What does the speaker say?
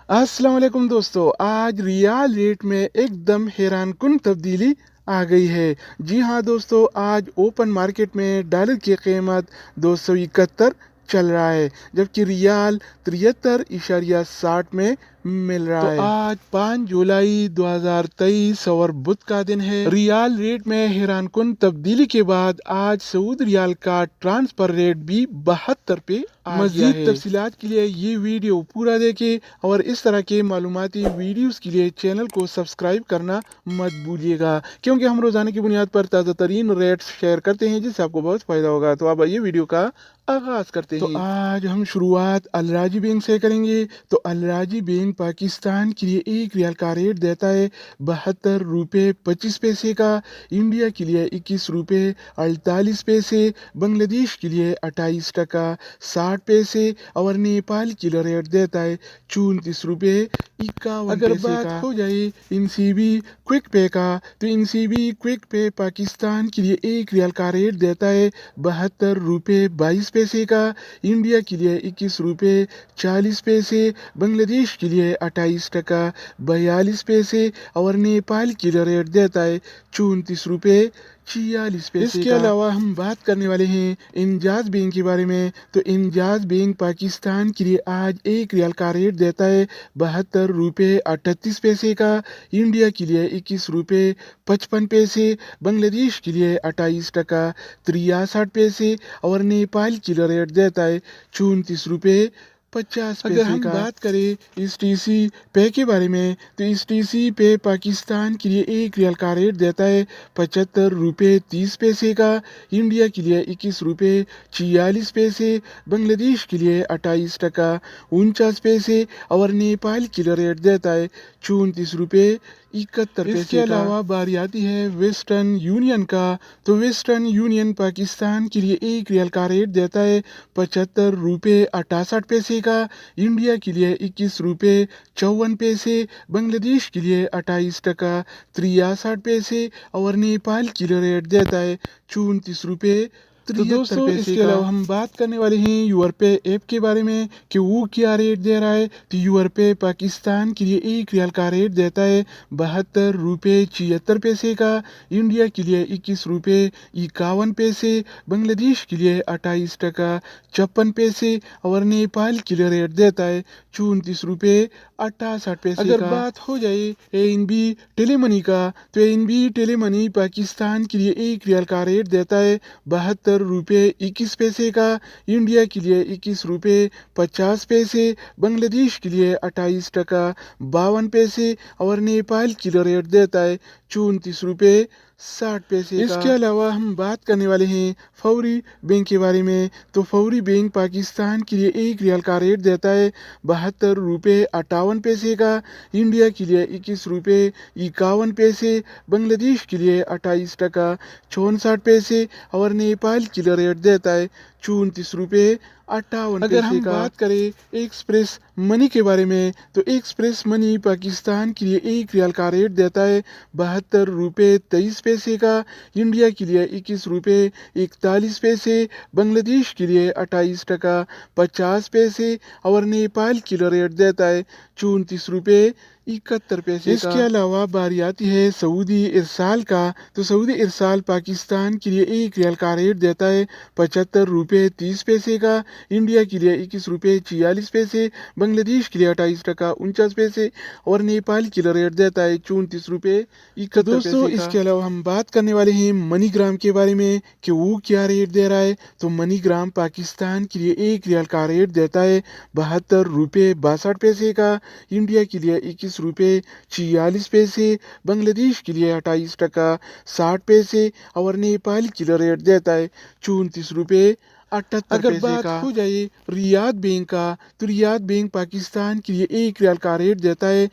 अस्सलाम वालेकुम दोस्तों, आज रियाल रेट में एकदम हैरान कुन तब्दीली आ गई है। जी हाँ दोस्तों, आज ओपन मार्केट में डॉलर की कीमत 271 चल रहा है, जबकि रियाल 73.60 में मिल रहा है। आज 5 जुलाई 2023 और बुध का दिन है। रियाल रेट में हैरान कुन तब्दीली के बाद आज सऊदी रियाल का ट्रांसफर रेट भी 72 पे मज़ीद तफसीलात के लिए ये वीडियो पूरा देखें और इस तरह के मालूमाती वीडियोस के लिए चैनल को सब्सक्राइब करना मत भूलिएगा, क्योंकि हम रोजाना की बुनियाद पर ताज़ा तरीन रेट्स शेयर करते हैं जिससे आपको बहुत फ़ायदा होगा। तो अब ये वीडियो का आगाज़ करते हैं। तो आज हम शुरुआत अल राजी बैंक से करेंगे। तो अल राजी बैंक पाकिस्तान के लिए एक रियाल का रेट देता है 72 रुपये 25 पैसे का, इंडिया के लिए 21 रुपये 48 पैसे, बांग्लादेश के लिए 28 टका 60 पैसे और नेपाल के लिए रेट देता है 34 रुपये 51 अगर पैसे बात का हो जाए इनसीबी क्विक पे का, तो इनसीबी क्विक पे पाकिस्तान के लिए एक रियाल का रेट देता है 72 रुपये 22 पैसे का, इंडिया के लिए 21 रुपये 40 पैसे, बांग्लादेश के लिए 28 टका 42 पैसे और नेपाल के लिए रेट देता है 34 रुपये 46 पैसे। इसके अलावा हम बात करने वाले हैं इंजाज बैंक के बारे में। तो इंजाज बैंक पाकिस्तान के लिए आज एक रियाल का रेट देता है 72 रुपये 38 पैसे का, इंडिया के लिए 21 रुपये 55 पैसे, बांग्लादेश के लिए 28 टका 63 पैसे और नेपाल के लिए रेट देता है 34 रुपये 50 पैसे। अगर हम बात करें इस टीसी पे के बारे में, तो इस टीसी पे पाकिस्तान के लिए एक रियाल का रेट देता है 75 रुपये 30 पैसे का, इंडिया के लिए 21 रुपये 46 पैसे, बांग्लादेश के लिए 28 टका 49 पैसे और नेपाल के लिए रेट देता है 34 रुपये 71 पैसे। इसके अलावा बारी आती है वेस्टर्न यूनियन का। तो वेस्टर्न यूनियन पाकिस्तान के लिए एक रियाल का रेट देता है 75 रुपये 68 पैसे का, इंडिया के लिए 21 रुपये 54 पैसे, बांग्लादेश के लिए 28 टका 63 पैसे और नेपाल के लिए रेट देता है 34 रुपये। तो दोस्तों, इसके अलावा हम बात करने वाले हैं यूरपे ऐप के बारे में कि वो क्या रेट दे रहा है। तो यूरपे पाकिस्तान के लिए एक रियाल का रेट देता है 72 रुपये 76 पैसे का, इंडिया के लिए 21 रुपये 51 पैसे, बांग्लादेश के लिए 28 टका 56 पैसे और नेपाल के लिए रेट देता है 34 रुपये 68 पैसे। अगर बात हो जाए एएनबी टेलीमनी का, तो एएनबी टेलीमनी पाकिस्तान के लिए एक रियाल का रेट देता है 72 रुपये 21 पैसे का, इंडिया के लिए 21 रुपये 50 पैसे, बांग्लादेश के लिए 28 टका 52 पैसे और नेपाल के लिए रेट देता है 34 रुपये 60 पैसे। इसके अलावा हम बात करने वाले हैं फौरी बैंक के बारे में। तो फौरी बैंक पाकिस्तान के लिए एक रियाल का रेट देता है 72 रुपये 58 पैसे का, इंडिया के लिए 21 रुपये 51 पैसे, बांग्लादेश के लिए 28 टका 64 पैसे और नेपाल के लिए रेट देता है 34 रुपये 58 पैसे। अगर हम बात करें एक्सप्रेस मनी के बारे में, तो एक्सप्रेस मनी पाकिस्तान के लिए एक रियाल का रेट देता है 72 रुपये 23 पैसे का, इंडिया के लिए 21 रुपये 41 पैसे, बांग्लादेश के लिए 28 टका 50 पैसे और नेपाल के लिए रेट देता है 34 रुपये 71 पैसे। इसके अलावा बारी आती है सऊदी इरसाल का। तो सऊदी इरसाल पाकिस्तान के लिए एक रियाल का रेट देता है 75 रुपये 30 पैसे का, इंडिया के लिए 21 रुपये 46 पैसे, बांग्लादेश के लिए 28 टका 49 पैसे और नेपाल के लिए रेट देता है 34 रुपये 71 पैसे। दोस्तों, इसके अलावा हम बात करने वाले हैं मनीग्राम के बारे में कि वो क्या रेट दे रहा है। तो मनीग्राम पाकिस्तान के लिए एक रियाल का रेट देता है 72 रुपये 62 पैसे का, इंडिया के लिए 21 रुपये 46 पैसे, बांग्लादेश के लिए 28 टका 60 पैसे और नेपाल के लिए रेट देता है 34 रुपये 78 अगर बात हो जाए रियाद बैंक का, तो रियाद बैंक पाकिस्तान के लिए एक रियाल का रेट देता है